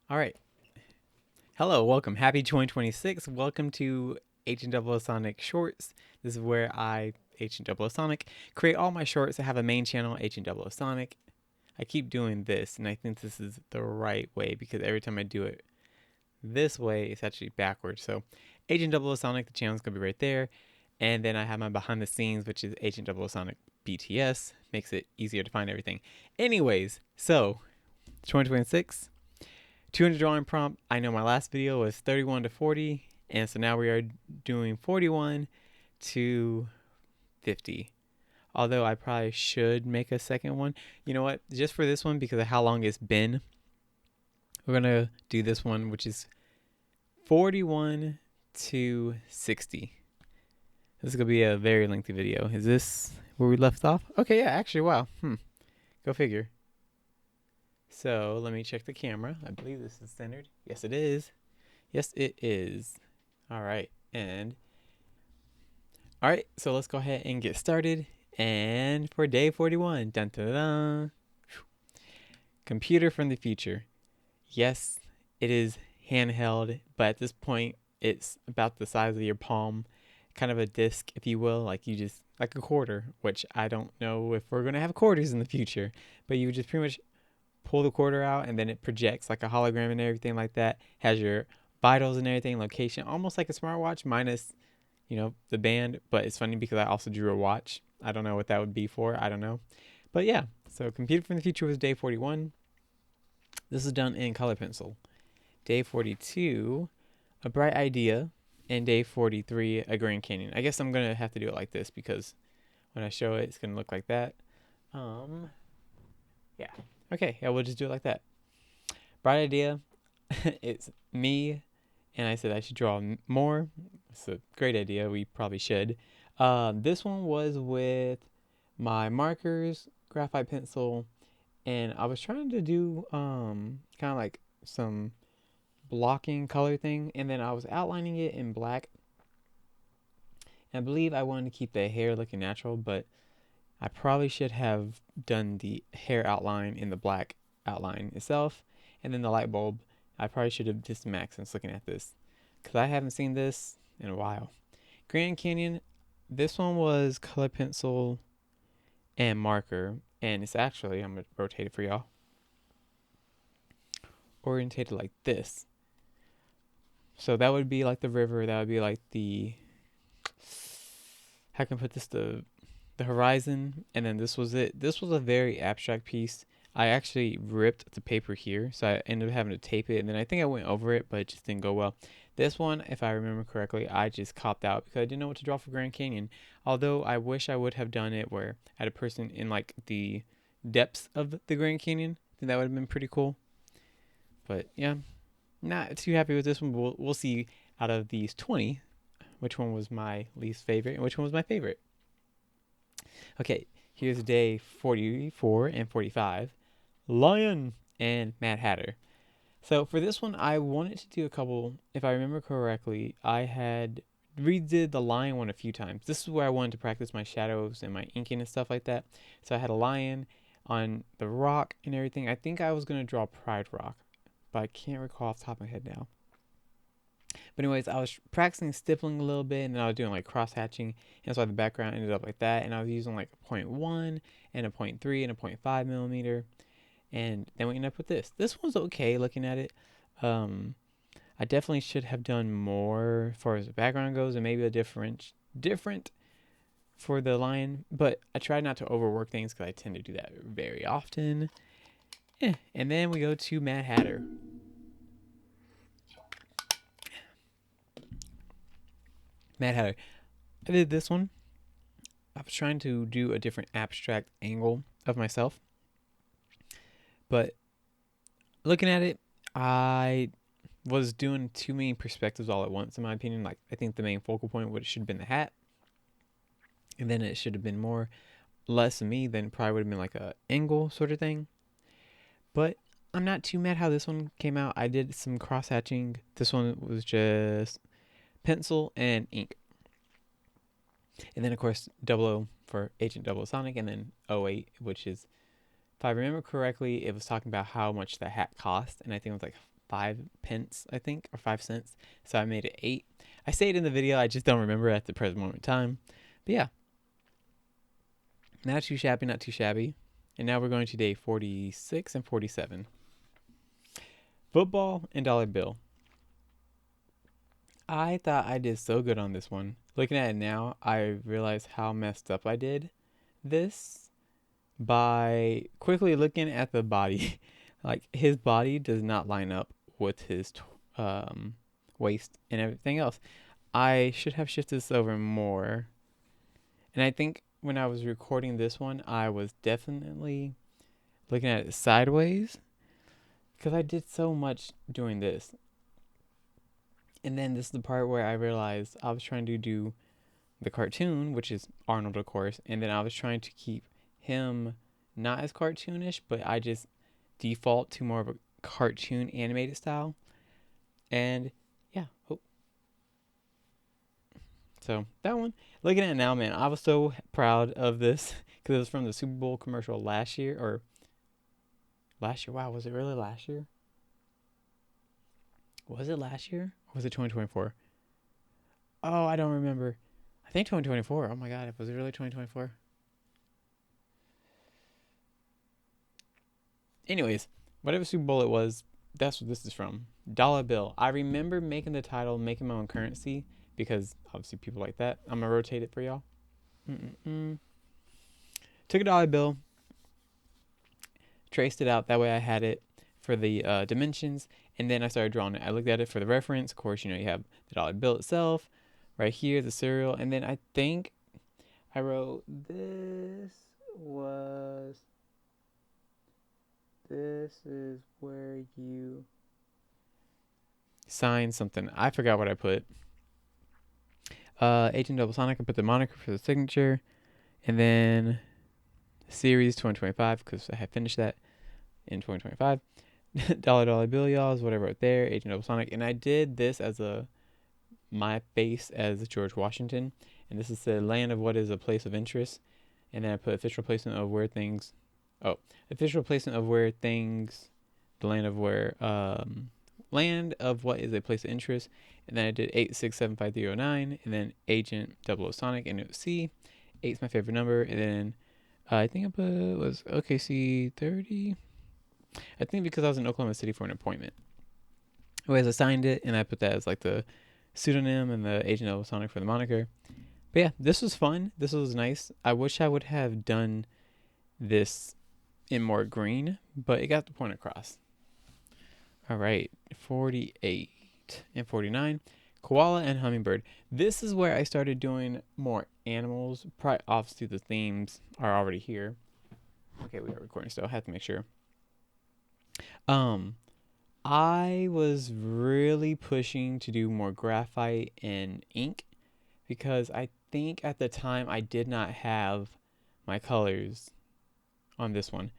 All right. Hello, welcome. Happy 2026. Welcome to Agent Double O Sonic Shorts. This is where Agent Double O Sonic, create all my shorts. I have a main channel, Agent Double O Sonic. I keep doing this, and I think this is the right way because every time I do it this way, it's actually backwards. So, Agent Double O Sonic, the channel's gonna be right there. And then I have my behind the scenes, which is Agent Double O Sonic BTS. Makes it easier to find everything. Anyways, so 2026. 200 drawing prompt. I know my last video was 31 to 40, and so now we are doing 41 to 50. Although I probably should make a second one. You know what? Just for this one, because of how long it's been, we're going to do this one, which is 41 to 60. This is going to be a very lengthy video. Is this where we left off? Okay, yeah, actually, wow. Go figure. So let me check the camera. I believe this is centered. Yes, it is. Yes, it is. All right. So let's go ahead and get started. And for day 41, dun dun dun, computer from the future. Yes, it is handheld, but at this point, it's about the size of your palm, kind of a disc, if you will, like like a quarter, which I don't know if we're going to have quarters in the future, but you just pretty much pull the quarter out and then it projects like a hologram and everything like that. Has your vitals and everything, location, almost like a smartwatch minus, the band. But it's funny because I also drew a watch. I don't know what that would be for. I don't know. But yeah, so Computer from the Future was day 41. This is done in color pencil. Day 42, A Bright Idea. And day 43, A Grand Canyon. I guess I'm going to have to do it like this because when I show it, it's going to look like that. Yeah. Okay, yeah, we'll just do it like that. Bright idea. It's me, and I said I should draw more. It's a great idea. We probably should. This one was with my markers, graphite pencil, and I was trying to do kind of like some blocking color thing, and then I was outlining it in black. And I believe I wanted to keep the hair looking natural, but I probably should have done the hair outline in the black outline itself, and then the light bulb. I probably should have just maxed since looking at this, because I haven't seen this in a while. Grand Canyon, this one was color pencil and marker, and it's actually, I'm going to rotate it for y'all, orientated like this. So that would be like the river, that would be like how can I put this, the horizon, and then this was it. This was a very abstract piece. I actually ripped the paper here, so I ended up having to tape it, and then I think I went over it, but it just didn't go well. This one, if I remember correctly, I just copped out because I didn't know what to draw for Grand Canyon. Although I wish I would have done it where I had a person in like the depths of the Grand Canyon. I think that would have been pretty cool. But yeah, not too happy with this one. But we'll see out of these 20, which one was my least favorite and which one was my favorite. Okay, here's day 44 and 45. Lion and Mad Hatter. So for this one, I wanted to do a couple. If I remember correctly, I had redid the lion one a few times. This is where I wanted to practice my shadows and my inking and stuff like that. So I had a lion on the rock and everything. I think I was going to draw Pride Rock, but I can't recall off the top of my head now. But anyways, I was practicing stippling a little bit, and then I was doing like cross hatching, and so the background ended up like that. And I was using like a 0.1 and a 0.3 and a 0.5 millimeter, and then we ended up with this. This one's okay looking at it. I definitely should have done more as far as the background goes, and maybe a different for the lion. But I tried not to overwork things because I tend to do that very often. And then we go to Mad Hatter. Mad Hatter. I did this one. I was trying to do a different abstract angle of myself. But looking at it, I was doing too many perspectives all at once, in my opinion. Like, I think the main focal point would should have been the hat. And then it should have been less of me, then probably would have been like a angle sort of thing. But I'm not too mad how this one came out. I did some cross hatching. This one was just pencil and ink. And then, of course, 00 for Agent 00 Sonic, and then 08, which is, if I remember correctly, it was talking about how much the hat cost, and I think it was like 5 pence, I think, or 5 cents. So I made it 8. I say it in the video, I just don't remember at the present moment in time. But yeah, not too shabby, not too shabby. And now we're going to day 46 and 47. Football and dollar bill. I thought I did so good on this one. Looking at it now, I realize how messed up I did this by quickly looking at the body. Like, his body does not line up with his waist and everything else. I should have shifted this over more. And I think when I was recording this one, I was definitely looking at it sideways because I did so much doing this. And then this is the part where I realized I was trying to do the cartoon, which is Arnold, of course, and then I was trying to keep him not as cartoonish, but I just default to more of a cartoon animated style. And yeah, so that one, looking at it now, man, I was so proud of this because it was from the Super Bowl commercial last year. Wow, was it really last year? Was it last year? Or was it 2024? Oh, I don't remember. I think 2024. Oh my God, was it really 2024? Anyways, whatever Super Bowl it was, that's what this is from. Dollar bill. I remember making the title, making my own currency, because obviously people like that. I'm gonna rotate it for y'all. Took a dollar bill, traced it out. That way I had it for the dimensions, and then I started drawing it. I looked at it for the reference. Of course, you have the dollar bill itself, right here, the serial, and then I think I wrote this is where you sign something. I forgot what I put. Agent Double Sonic, I put the moniker for the signature, and then series 2025 because I had finished that in 2025. dollar bill, y'all, is whatever right there. Agent Double Sonic, and I did this as my face as George Washington, and this is the land of what is a place of interest, and then I put official placement of where things. Oh, official placement of where things, the land of where land of what is a place of interest, and then I did 8675309, and then Agent 00 Sonic, and it was C. 8's my favorite number, and then I think I put was OKC 30. I think because I was in Oklahoma City for an appointment. Anyways, I signed it, and I put that as like the pseudonym and the Agent 00 Sonic for the moniker. But yeah, this was fun. This was nice. I wish I would have done this in more green, but it got the point across. All right, 48 and 49. Koala and hummingbird. This is where I started doing more animals. Probably, obviously, the themes are already here. Okay, we are recording still. I have to make sure. I was really pushing to do more graphite and ink because I think at the time I did not have my colors on this one.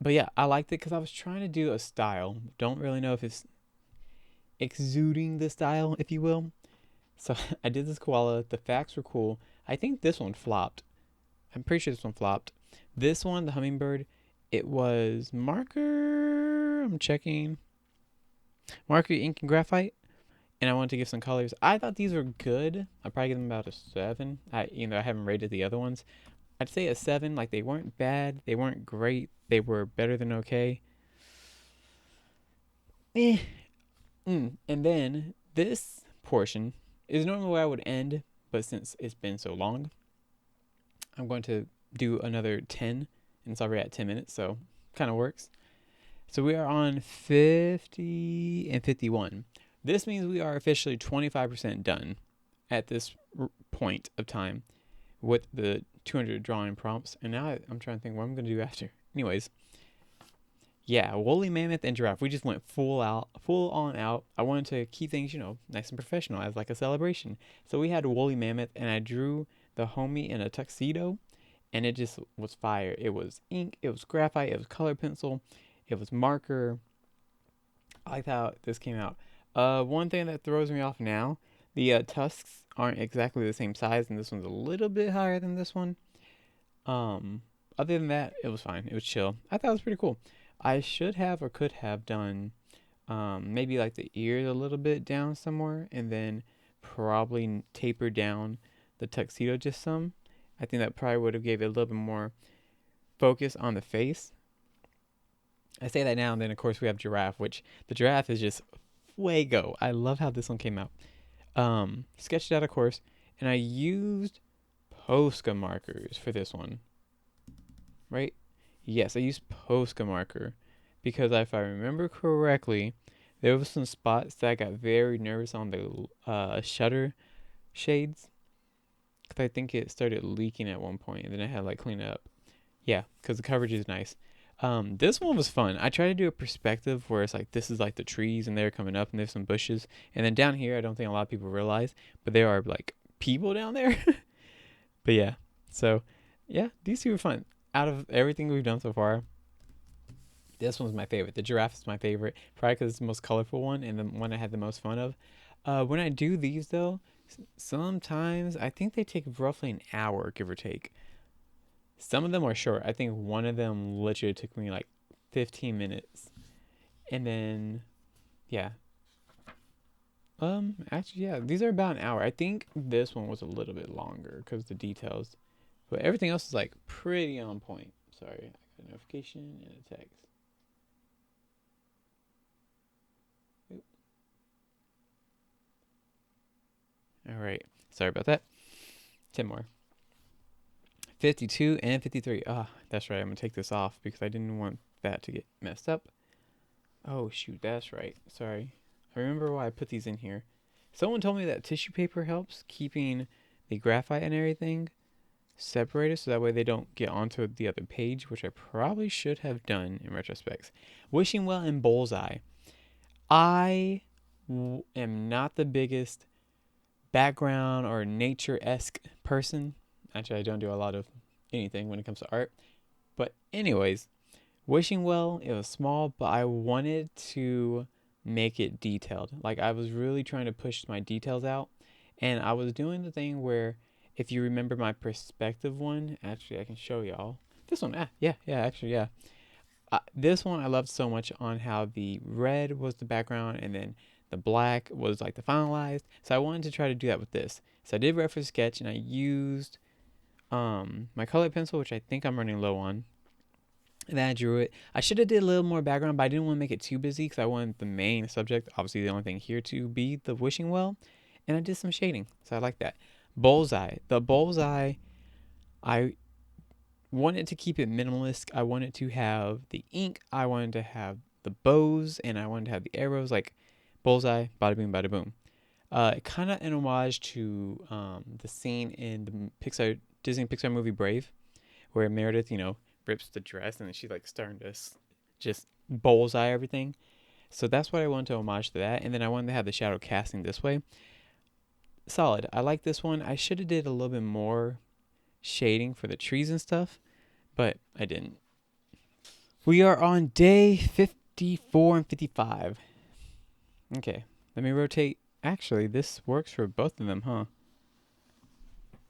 But yeah, I liked it because I was trying to do a style. Don't really know if it's exuding the style, if you will. So I did this koala. The facts were cool. I think this one flopped. I'm pretty sure this one flopped. This one, the hummingbird, it was marker. I'm checking. Marker, ink, and graphite. And I wanted to give some colors. I thought these were good. I'd probably give them about a 7. I haven't rated the other ones. I'd say a 7. Like, they weren't bad. They weren't great. They were better than okay. And then this portion is normally where I would end, but since it's been so long, I'm going to do another 10, and it's already at 10 minutes, so kind of works. So we are on 50 and 51. This means we are officially 25% done at this point of time with the 200 drawing prompts. And now I'm trying to think what I'm going to do after. Anyways, yeah, woolly mammoth and giraffe. We just went full on out. I wanted to keep things, nice and professional as like a celebration. So we had woolly mammoth, and I drew the homie in a tuxedo, and it just was fire. It was ink, it was graphite, it was color pencil, it was marker. I like how this came out. One thing that throws me off now, the tusks aren't exactly the same size, and this one's a little bit higher than this one. Other than that, it was fine. It was chill. I thought it was pretty cool. I should have or could have done maybe like the ears a little bit down somewhere, and then probably taper down the tuxedo just some. I think that probably would have gave it a little bit more focus on the face. I say that now, and then of course we have giraffe, which the giraffe is just fuego. I love how this one came out. Sketched out, of course, and I used Posca markers for this one, right? Yes, I used Posca marker because if I remember correctly, there was some spots that I got very nervous on the shutter shades because I think it started leaking at one point, and then I had to like clean it up. Yeah, because the coverage is nice. This one was fun. I tried to do a perspective where it's like this is like the trees and they're coming up and there's some bushes, and then down here I don't think a lot of people realize, but there are like people down there. But yeah, so yeah, these two were fun. Out of everything we've done so far, this one's my favorite. The giraffe is my favorite, probably because it's the most colorful one and the one I had the most fun of. When I do these though, sometimes I think they take roughly an hour, give or take. Some of them are short. I think one of them literally took me like 15 minutes. And then, yeah. Actually, yeah, these are about an hour. I think this one was a little bit longer because the details. But everything else is like pretty on point. Sorry, I got a notification and a text. Oop. All right. Sorry about that. 10 more. 52 and 53. Ah, that's right. I'm going to take this off because I didn't want that to get messed up. Oh, shoot. That's right. Sorry. I remember why I put these in here. Someone told me that tissue paper helps keeping the graphite and everything separated so that way they don't get onto the other page, which I probably should have done in retrospect. Wishing well and bullseye. I am not the biggest background or nature-esque person. Actually, I don't do a lot of anything when it comes to art. But anyways, wishing well, it was small, but I wanted to make it detailed. Like I was really trying to push my details out. And I was doing the thing where if you remember my perspective one, actually I can show y'all. This one, actually, yeah. This one I loved so much on how the red was the background and then the black was like the finalized. So I wanted to try to do that with this. So I did reference sketch and I used my colored pencil, which I think I'm running low on. And then I drew it. I should have did a little more background, but I didn't want to make it too busy because I wanted the main subject, obviously the only thing here, to be the wishing well. And I did some shading, so I like that. Bullseye. The bullseye, I wanted to keep it minimalist. I wanted to have the ink. I wanted to have the bows, and I wanted to have the arrows. Like bullseye, bada boom, bada boom. Kind of an homage to the scene in the Disney Pixar movie Brave, where Meredith, rips the dress and then she's like starting to just bullseye everything. So that's what I wanted to homage to that, and then I wanted to have the shadow casting this way. Solid. I like this one. I should have did a little bit more shading for the trees and stuff, but I didn't. We are on day 54 and 55. Okay, let me rotate. Actually, this works for both of them, huh?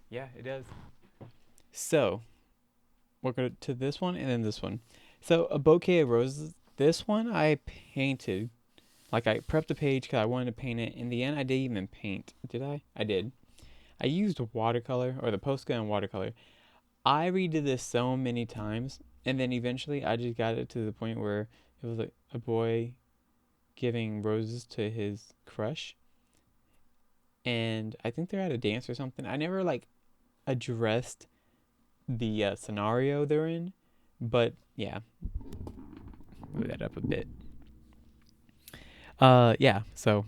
Yeah, it does. So, we'll go to this one and then this one. So, a bouquet of roses. This one I painted. Like, I prepped the page because I wanted to paint it. In the end, I didn't even paint. Did I? I did. I used watercolor, or the Posca and watercolor. I redid this so many times, and then eventually I just got it to the point where it was like a boy giving roses to his crush. And I think they're at a dance or something. I never, addressed the scenario they're in, but yeah. Move that up a bit. Yeah, so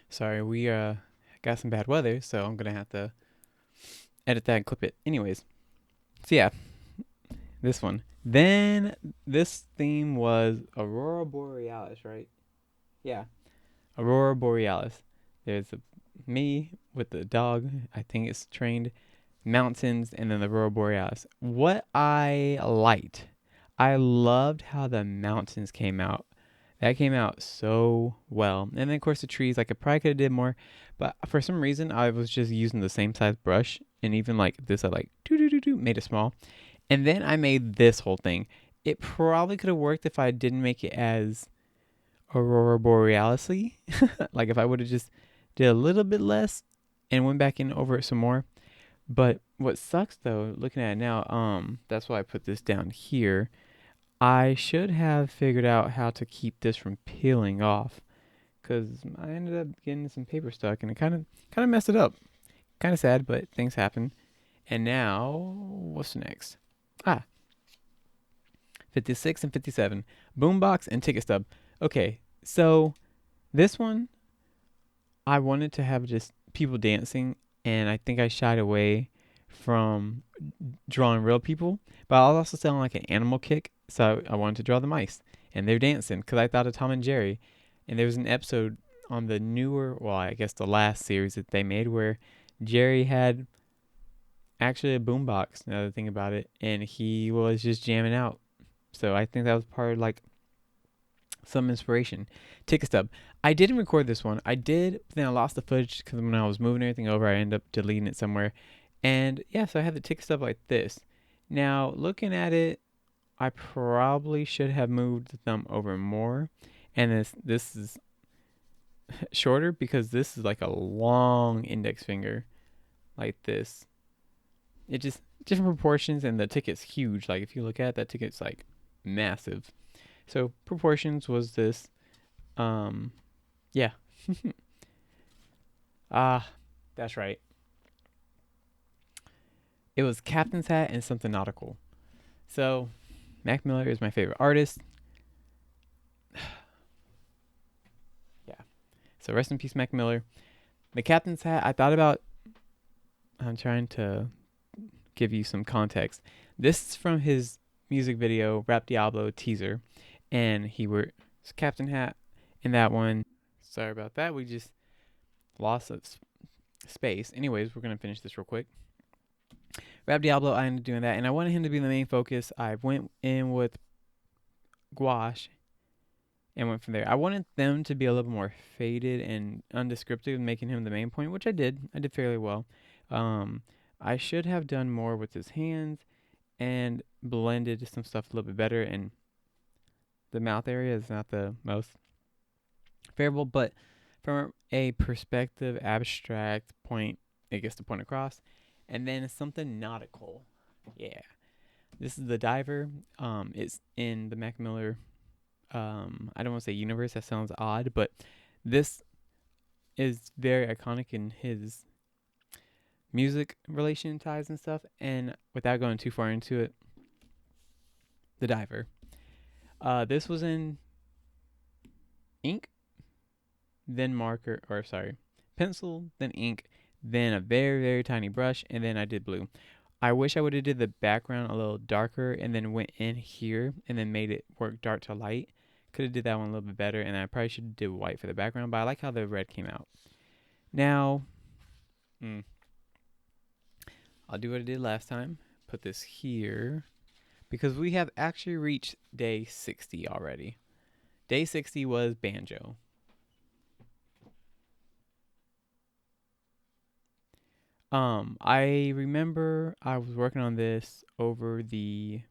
sorry, we got some bad weather, so I'm gonna have to edit that and clip it. Anyways, so yeah, this one. Then this theme was Aurora Borealis, right? Yeah, Aurora Borealis. There's me with the dog. I think it's trained. Mountains, and then the Aurora Borealis. What I liked, I loved how the mountains came out. That came out so well. And then of course the trees, like I probably could have did more, but for some reason I was just using the same size brush, and even like this I made it small. And then I made this whole thing. It probably could have worked if I didn't make it as Aurora Borealisly. Like if I would have just did a little bit less and went back in over it some more. But what sucks though, looking at it now, that's why I put this down here. I should have figured out how to keep this from peeling off, because I ended up getting some paper stuck and it kind of messed it up. Kind of sad, but things happen. And now, what's next? Ah, 56 and 57. Boombox and Ticket Stub. Okay, so this one, I wanted to have just people dancing, and I think I shied away from drawing real people, but I was also selling like an animal kick, so I wanted to draw the mice, and they're dancing because I thought of Tom and Jerry. And there was an episode on the newer, well, I guess the last series that they made, where Jerry had actually a boombox, now that I think about it, and he was just jamming out. So I think that was part of like some inspiration. Ticket stub. I didn't record this one. I did, but then I lost the footage because when I was moving everything over, I ended up deleting it somewhere. And yeah, so I have the ticket stub like this. Now, looking at it, I probably should have moved the thumb over more. And this is shorter because this is like a long index finger, like this. It just different proportions, and the ticket's huge. Like if you look at it, that ticket's like massive. So proportions was this. Yeah. Ah, that's right. It was Captain's Hat and something nautical. So Mac Miller is my favorite artist. Yeah. So rest in peace, Mac Miller. The Captain's Hat, I thought about. I'm trying to give you some context. This is from his music video, Rap Diablo teaser, and he wears Captain Hat in that one. Sorry about that. We just lost of space. Anyways, we're gonna finish this real quick. Rap Diablo, I ended up doing that, and I wanted him to be the main focus. I went in with gouache and went from there. I wanted them to be a little more faded and undescriptive, making him the main point, which I did. I did fairly well. I should have done more with his hands and blended some stuff a little bit better, and the mouth area is not the most favorable, but from a perspective abstract point, it gets the point across. And then something nautical. Yeah. This is the diver. It's in the Mac Miller I don't want to say universe, that sounds odd, but this is very iconic in his music relation ties and stuff. And without going too far into it, the diver. This was in ink, then marker, or sorry, pencil, then ink, then a very, very tiny brush, and then I did blue. I wish I would have did the background a little darker and then went in here and then made it work dark to light. Could have did that one a little bit better, and I probably should have did white for the background, but I like how the red came out. Now, I'll do what I did last time. Put this here because we have actually reached day 60 already. Day 60 was banjo. I remember I was working on this over the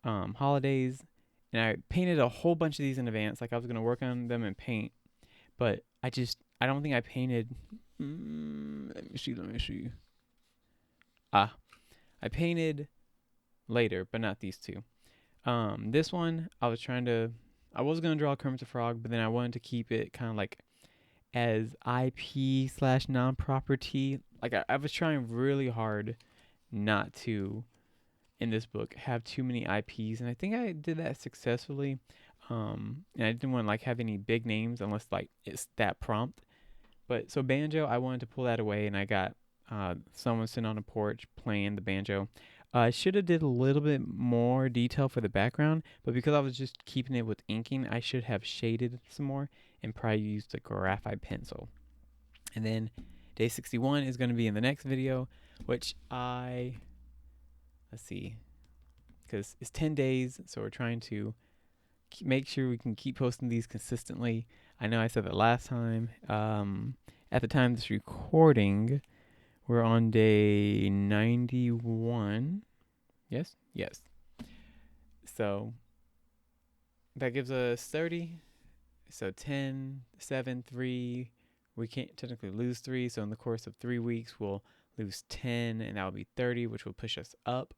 holidays, and I painted a whole bunch of these in advance. Like I was gonna work on them in paint, but I don't think I painted. Let me see. I painted later, but not these two. This one I was gonna draw Kermit the Frog, but then I wanted to keep it kind of like as IP slash non-property. Like I was trying really hard not to, in this book, have too many IPs, and I think I did that successfully. And I didn't want to like have any big names unless like it's that prompt. But so banjo, I wanted to pull that away, and I got someone sitting on a porch playing the banjo. I should have did a little bit more detail for the background, but because I was just keeping it with inking, I should have shaded some more and probably used a graphite pencil. And then day 61 is going to be in the next video, which let's see, because it's 10 days, so we're trying to make sure we can keep posting these consistently. I know I said that last time. At the time of this recording, we're on day 91. Yes? Yes. So that gives us 30. So 10, 7, 3. We can't technically lose 3. So in the course of 3 weeks, we'll lose 10, and that will be 30, which will push us up.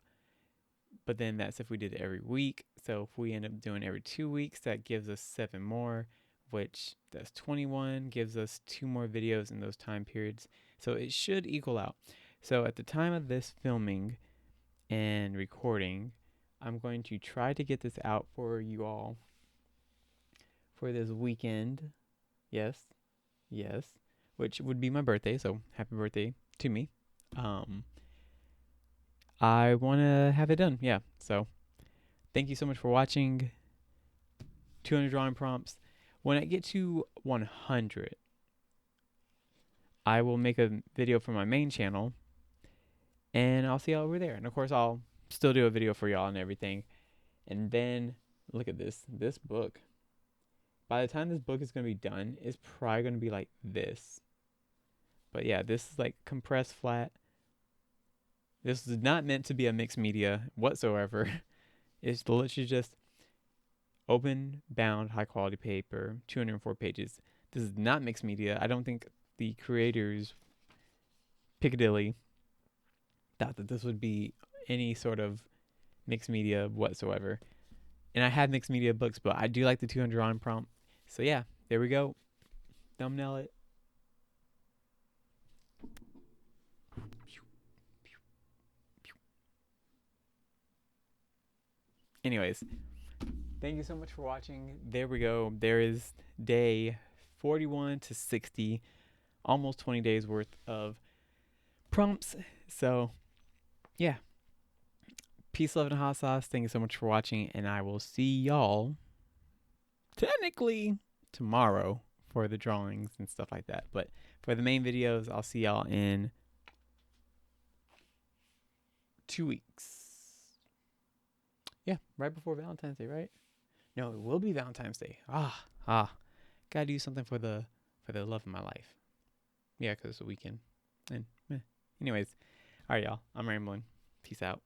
But then that's if we did it every week. So if we end up doing every 2 weeks, that gives us 7 more, which that's 21, gives us 2 more videos in those time periods. So it should equal out. So at the time of this filming and recording, I'm going to try to get this out for you all for this weekend. Yes, yes, which would be my birthday. So happy birthday to me. I want to have it done. Yeah. So thank you so much for watching. 200 drawing prompts. When I get to 100, I will make a video for my main channel, and I'll see y'all over there. And of course, I'll still do a video for y'all and everything. And then look at this book. By the time this book is going to be done, it's probably going to be like this. But yeah, this is like compressed flat. This is not meant to be a mixed media whatsoever. It's literally just open bound high quality paper, 204 pages. This is not mixed media. I don't think the creators, Piccadilly, thought that this would be any sort of mixed media whatsoever. And I have mixed media books, but I do like the 200 drawing prompt. So yeah, there we go. Thumbnail it. Anyways, thank you so much for watching. There we go. There is day 41 to 60, almost 20 days worth of prompts. So yeah, peace, love, and hot sauce. Thank you so much for watching, and I will see y'all technically tomorrow for the drawings and stuff like that. But for the main videos, I'll see y'all in 2 weeks. Yeah, right before Valentine's Day, right? No, it will be Valentine's Day. Gotta do something for the love of my life. Yeah, because it's a weekend. And anyways, all right, y'all. I'm rambling. Peace out.